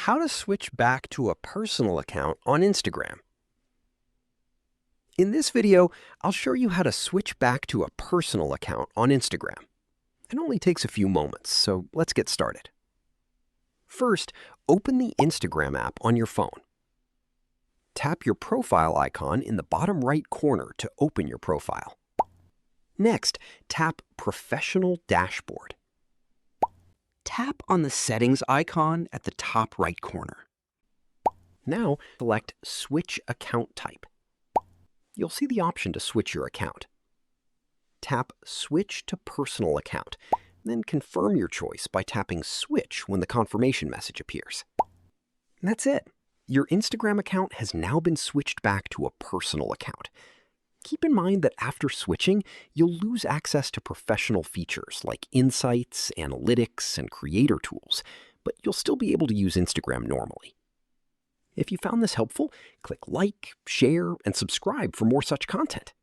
How to switch back to a personal account on Instagram. In this video, I'll show you how to switch back to a personal account on Instagram. It only takes a few moments, so let's get started. First, open the Instagram app on your phone. Tap your profile icon in the bottom right corner to open your profile. Next, tap Professional Dashboard. Tap on the settings icon at the top right corner. Now, select Switch Account Type. You'll see the option to switch your account. Tap Switch to Personal Account, then confirm your choice by tapping Switch when the confirmation message appears. And that's it. Your Instagram account has now been switched back to a personal account. Keep in mind that after switching, you'll lose access to professional features like insights, analytics, and creator tools, but you'll still be able to use Instagram normally. If you found this helpful, click like, share, and subscribe for more such content.